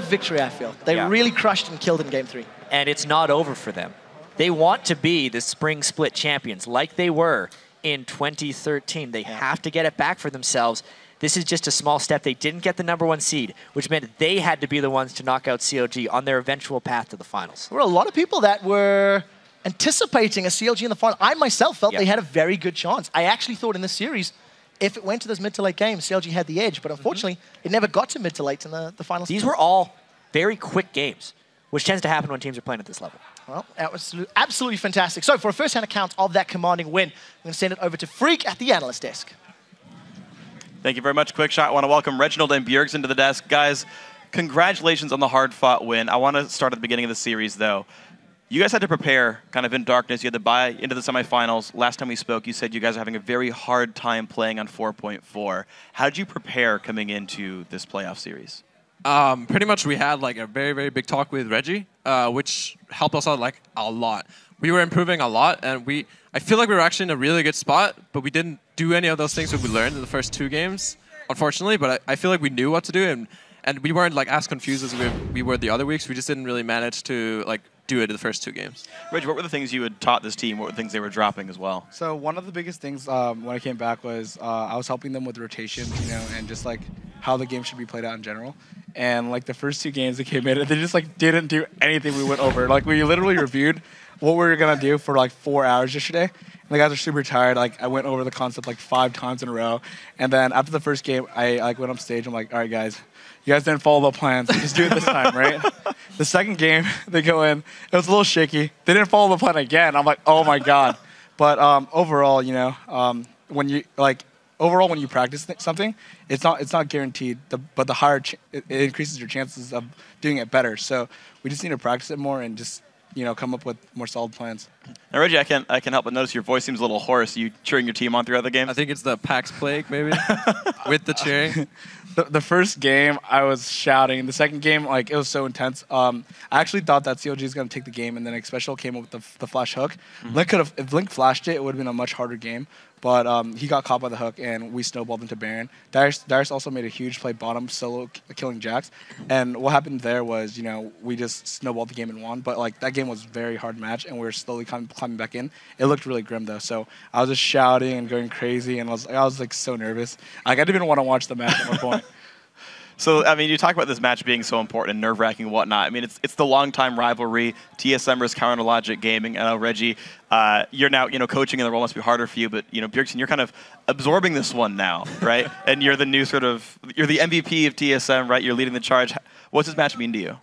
victory, I feel. They really crushed and killed in Game 3. And it's not over for them. They want to be the Spring Split champions like they were in 2013. They have to get it back for themselves. This is just a small step. They didn't get the #1 seed, which meant they had to be the ones to knock out CLG on their eventual path to the finals. There were a lot of people that were anticipating a CLG in the final. I myself felt they had a very good chance. I actually thought in this series, if it went to those mid to late games, CLG had the edge. But unfortunately, it never got to mid to late in the finals. These were all very quick games, which tends to happen when teams are playing at this level. Well, that was absolutely fantastic. So for a first-hand account of that commanding win, I'm going to send it over to Freak at the analyst desk. Thank you very much, Quick Shot. I want to welcome Reginald and Bjergsen to the desk. Guys, congratulations on the hard-fought win. I want to start at the beginning of the series, though. You guys had to prepare kind of in darkness. You had to buy into the semifinals. Last time we spoke, you said you guys are having a very hard time playing on 4.4. How did you prepare coming into this playoff series? Pretty much we had like a very, very big talk with Reggie, which helped us out like a lot. We were improving a lot, and I feel like we were actually in a really good spot, but we didn't do any of those things that we learned in the first 2 games, unfortunately. But I feel like we knew what to do, and we weren't like as confused as we were the other weeks. We just didn't really manage to like do it in the first 2 games. Reggie, what were the things you had taught this team? What were the things they were dropping as well? So one of the biggest things when I came back was I was helping them with rotations, and just like how the game should be played out in general. And like the first 2 games that came in, they just like didn't do anything we went over. Like we literally reviewed what we were gonna do for like 4 hours yesterday. And the guys are super tired. Like I went over the concept like 5 times in a row. And then after the first game, I like went up stage. I'm like, all right, guys, you guys didn't follow the plans. Just do it this time, right? The second game, they go in. It was a little shaky. They didn't follow the plan again. I'm like, oh my god. But overall, when you like. Overall, when you practice something, it's not guaranteed, but the higher it increases your chances of doing it better. So we just need to practice it more and just come up with more solid plans. Now, Reggie, I can help but notice your voice seems a little hoarse. Are you cheering your team on throughout the game? I think it's the PAX Plague, maybe, with the cheering. The first game, I was shouting. The second game, like it was so intense. I actually thought that CLG was going to take the game, and then Xpecial came up with the flash hook. If Link flashed it, it would have been a much harder game. But he got caught by the hook, and we snowballed into Baron. Dyrus also made a huge play bottom, solo killing Jax. And what happened there was, we just snowballed the game and won. But like that game was a very hard match, and we were slowly climbing back in. It looked really grim though. So I was just shouting and going crazy, and I was like so nervous. Like I didn't even want to watch the match at one point. So, I mean, you talk about this match being so important and nerve-wracking and whatnot. I mean, it's the long-time rivalry, TSM versus Counter Logic Gaming. I know, Reggie, you're now, coaching in the role must be harder for you, but, Bjergsen, you're kind of absorbing this one now, right? And you're the new you're the MVP of TSM, right? You're leading the charge. What's this match mean to you?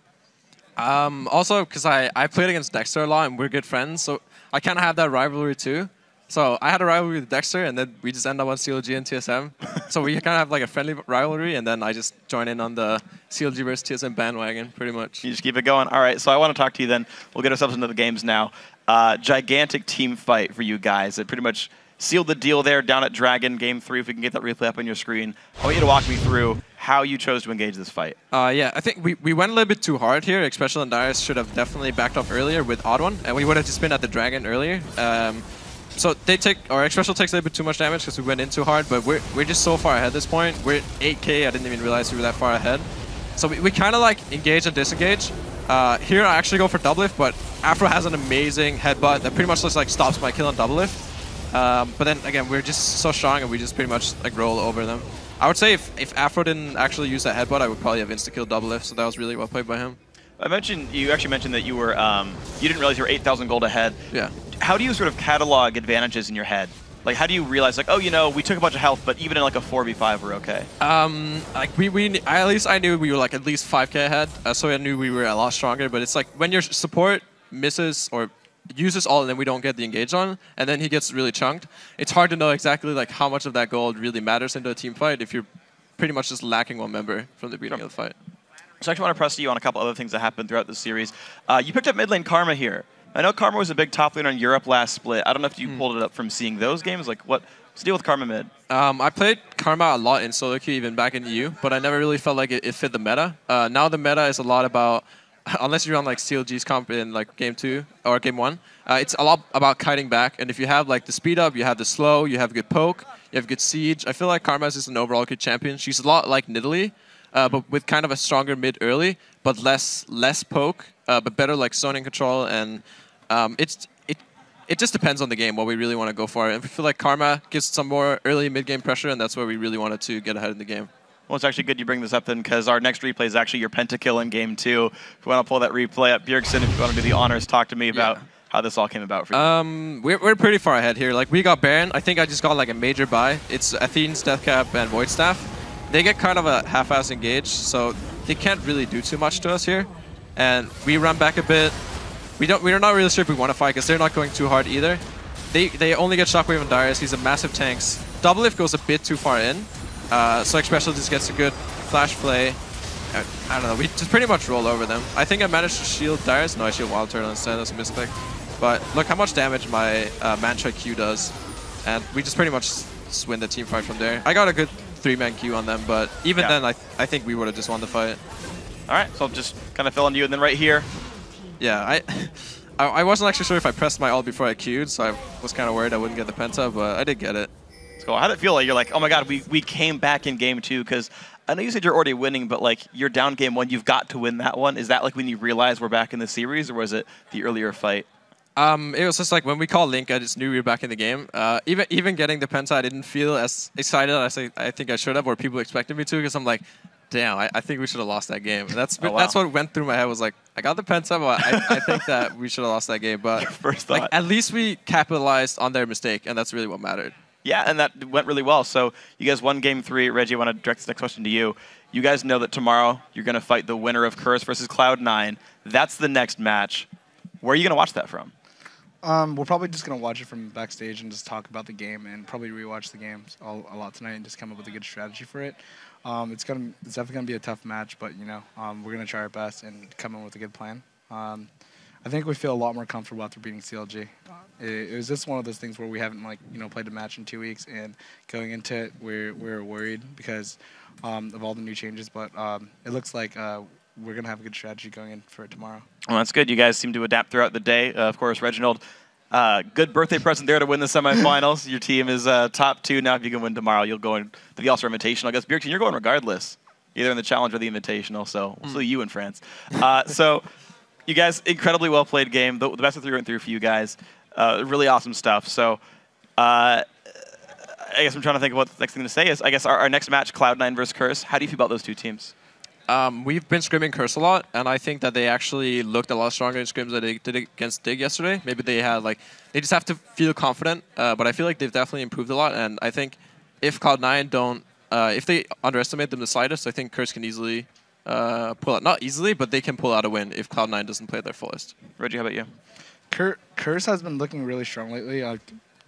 Also, because I played against Dexter a lot, and we're good friends, so I kind of have that rivalry too. So I had a rivalry with Dexter, and then we just end up on CLG and TSM. So we kind of have like a friendly rivalry, and then I just join in on the CLG versus TSM bandwagon, pretty much. You just keep it going. All right, so I want to talk to you then. We'll get ourselves into the games now. Gigantic team fight for you guys. It pretty much sealed the deal there down at Dragon, Game 3. If we can get that replay up on your screen. I want you to walk me through how you chose to engage this fight. Yeah, I think we went a little bit too hard here. Xpecial and Dyrus should have definitely backed off earlier with TheOddOne, and we would have just been at the Dragon earlier. So Xpecial takes a little bit too much damage because we went in too hard, but we're just so far ahead at this point. We're at 8K, I didn't even realize we were that far ahead. So we kind of like engage and disengage. Here I actually go for Doublelift, but Aphro has an amazing headbutt that pretty much just like stops my kill on Doublelift. But then again, we're just so strong and we just pretty much like roll over them. I would say if Aphro didn't actually use that headbutt, I would probably have insta-killed Doublelift, so that was really well played by him. You actually mentioned that you were you didn't realize you were 8,000 gold ahead. Yeah. How do you sort of catalog advantages in your head? Like, how do you realize, like, oh, we took a bunch of health, but even in like a 4v5, we're okay? Like at least I knew we were like at least 5K ahead, so I knew we were a lot stronger. But it's like when your support misses or uses all, and then we don't get the engage on, and then he gets really chunked. It's hard to know exactly like how much of that gold really matters into a team fight if you're pretty much just lacking one member from the beginning of the fight. So I actually want to press you on a couple other things that happened throughout the series. You picked up mid lane Karma here. I know Karma was a big top laner in Europe last split. I don't know if you pulled it up from seeing those games. Like, what's the deal with Karma mid? I played Karma a lot in solo queue, even back in EU, but I never really felt like it fit the meta. Now the meta is a lot about, unless you're on like CLG's comp in like game 2 or game 1, it's a lot about kiting back. And if you have like the speed up, you have the slow, you have good poke, you have good siege. I feel like Karma is just an overall good champion. She's a lot like Nidalee, but with kind of a stronger mid early, but less poke, but better like zoning control. And it just depends on the game, what we really want to go for. And we feel like Karma gives some more early mid-game pressure, and that's where we really wanted to get ahead in the game. Well, it's actually good you bring this up then, because our next replay is actually your pentakill in game 2. If you want to pull that replay up, Bjergsen, if you want to do the honors, talk to me about how this all came about for you. We're pretty far ahead here. Like, we got Baron. I think I just got like a major buy. It's Athene's Deathcap and Void Staff. They get kind of a half-ass engage, so they can't really do too much to us here. And we run back a bit. We're not really sure if we want to fight because they're not going too hard either. They only get Shockwave on Dyrus. He's a massive tanks. Doublelift goes a bit too far in. So Xpecial just gets a good flash play. I don't know. We just pretty much roll over them. I think I managed to shield Dyrus. No, I shield WildTurtle instead. That's a misclick. But look how much damage my Mantra Q does. And we just pretty much win the team fight from there. I got a good 3-man Q on them, but even then, I think we would have just won the fight. All right, so I'll just kind of fill on you, and then right here. Yeah, I wasn't actually sure if I pressed my ult before I queued, so I was kind of worried I wouldn't get the penta, but I did get it. Let's go. How did it feel like? You're like, oh my god, we came back in game 2, because I know you said you're already winning, but like you're down game 1, you've got to win that one. Is that like when you realize we're back in the series, or was it the earlier fight? It was just like when we called Link, I just knew we were back in the game. Even getting the penta, I didn't feel as excited as I think I should have, or people expected me to, because I'm like, damn, I think we should have lost that game. And that's that's what went through my head, was like, I got the penta, but I think that we should have lost that game. But first thought. Like, at least we capitalized on their mistake, and that's really what mattered. Yeah, and that went really well. So you guys won game 3. Reggie, I want to direct this next question to you. You guys know that tomorrow you're going to fight the winner of Curse versus Cloud9. That's the next match. Where are you going to watch that from? We're probably just going to watch it from backstage and just talk about the game and probably rewatch the games a lot tonight and just come up with a good strategy for it. It's definitely going to be a tough match, but you know, we're going to try our best and come in with a good plan. I think we feel a lot more comfortable after beating CLG. It was just one of those things where we haven't played a match in 2 weeks, and going into it, we're worried because of all the new changes. But it looks like we're gonna have a good strategy going in for tomorrow. Well, that's good. You guys seem to adapt throughout the day. Of course, Reginald, good birthday present there to win the semifinals. Your team is top 2 now. If you can win tomorrow, you'll go into the All-Star Invitational. I guess Bjergsen, you're going regardless, either in the challenge or the Invitational. So we'll see you in France. So. You guys, incredibly well played game. The best of 3 went through for you guys. Really awesome stuff. So I guess I'm trying to think of what the next thing to say is. I guess our next match, Cloud9 versus Curse. How do you feel about those 2 teams? We've been scrimming Curse a lot, and I think that they actually looked a lot stronger in scrims than they did against Dig yesterday. Maybe they had they just have to feel confident, but I feel like they've definitely improved a lot. And I think if Cloud9 don't, if they underestimate them the slightest, I think Curse can easily pull out, not easily, but they can pull out a win if Cloud9 doesn't play their fullest. Reggie, how about you? Curse has been looking really strong lately,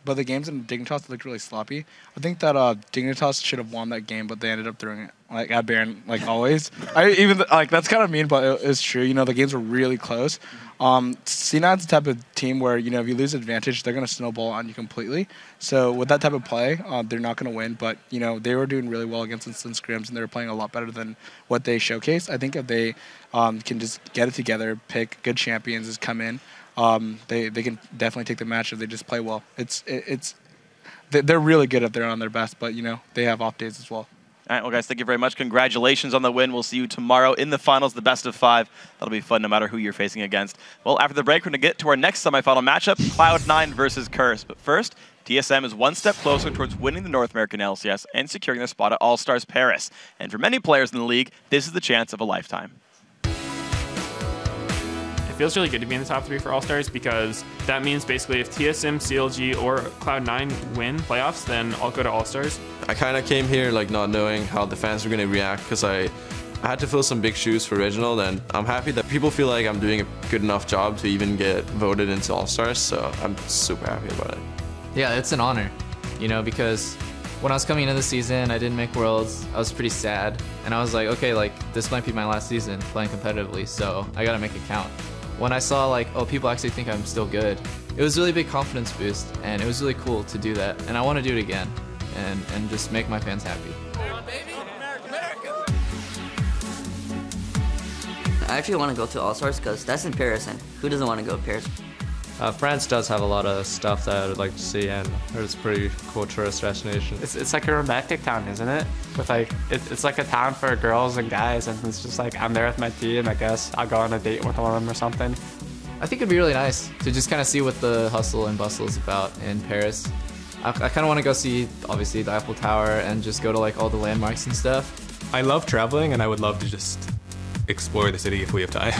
but the games in Dignitas looked really sloppy. I think that Dignitas should have won that game, but they ended up throwing it at Baron like always. That's kind of mean, but it's true. You know, the games were really close. C9's the type of team where, you know, if you lose advantage, they're going to snowball on you completely. So with that type of play, they're not going to win. But, you know, they were doing really well against instant scrims, and they were playing a lot better than what they showcased. I think if they can just get it together, pick good champions, just come in, they can definitely take the match if they just play well. They're really good if they're on their best, but, you know, they have off days as well. All right, well, guys, thank you very much. Congratulations on the win. We'll see you tomorrow in the finals, the best of 5. That'll be fun no matter who you're facing against. Well, after the break, we're going to get to our next semifinal matchup, Cloud9 versus Curse. But first, TSM is one step closer towards winning the North American LCS and securing their spot at All-Stars Paris. And for many players in the league, this is the chance of a lifetime. It feels really good to be in the top 3 for All-Stars, because that means basically if TSM, CLG, or Cloud9 win playoffs, then I'll go to All-Stars. I kind of came here not knowing how the fans were going to react, because I had to fill some big shoes for Reginald, and I'm happy that people feel like I'm doing a good enough job to even get voted into All-Stars, so I'm super happy about it. Yeah, it's an honor, you know, because When I was coming into the season, I didn't make Worlds. I was pretty sad. And I was like, okay, like, this might be my last season playing competitively, so I gotta make it count. When I saw, like, oh, people actually think I'm still good, it was a really big confidence boost, and it was really cool to do that. And I want to do it again, and just make my fans happy. I actually want to go to All-Stars because that's in Paris, and who doesn't want to go to Paris? France does have a lot of stuff that I would like to see, and it's a pretty cool tourist destination. It's like a romantic town, isn't it? With like it's like a town for girls and guys, and it's just like I'm there with my team. I guess I'll go on a date with one of them or something. I think it'd be really nice to just kind of see what the hustle and bustle is about in Paris. I kind of want to go see, obviously, the Eiffel Tower and just go to like all the landmarks and stuff. I love traveling, and I would love to just explore the city if we have time.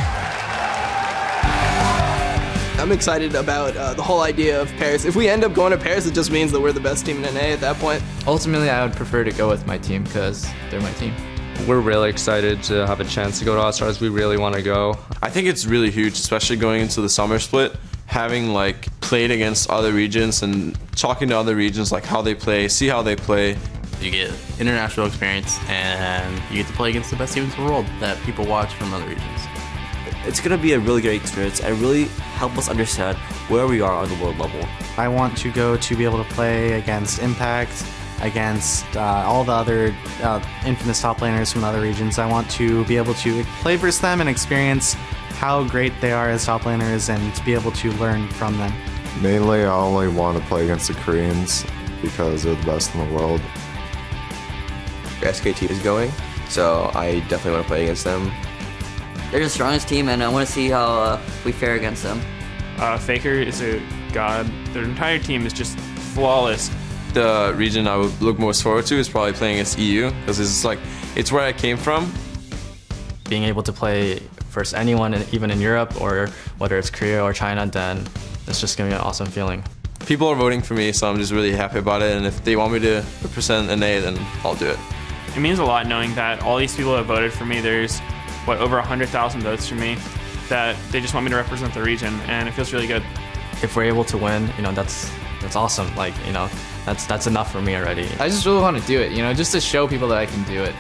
I'm excited about the whole idea of Paris. If we end up going to Paris, it just means that we're the best team in NA at that point. Ultimately, I would prefer to go with my team because they're my team. We're really excited to have a chance to go to All-Stars. We really want to go. I think it's really huge, especially going into the summer split, having like played against other regions and talking to other regions, like how they play, see how they play. You get international experience and you get to play against the best teams in the world that people watch from other regions. It's going to be a really great experience and really help us understand where we are on the world level. I want to go to be able to play against Impact, against all the other infamous top laners from other regions. I want to be able to play versus them and experience how great they are as top laners and to be able to learn from them. Mainly, I only want to play against the Koreans because they're the best in the world. SKT is going, so I definitely want to play against them. They're the strongest team, and I want to see how we fare against them. Faker is a god. Their entire team is just flawless. The region I would look most forward to is probably playing against EU, because it's where I came from. Being able to play versus anyone, even in Europe, or whether it's Korea or China, then it's just going to be an awesome feeling. People are voting for me, so I'm just really happy about it, and if they want me to represent NA, then I'll do it. It means a lot knowing that all these people have voted for me. There's, over 100,000 votes for me, that they just want me to represent the region, and it feels really good. If we're able to win, that's awesome. Like, that's enough for me already. I just really want to do it, just to show people that I can do it.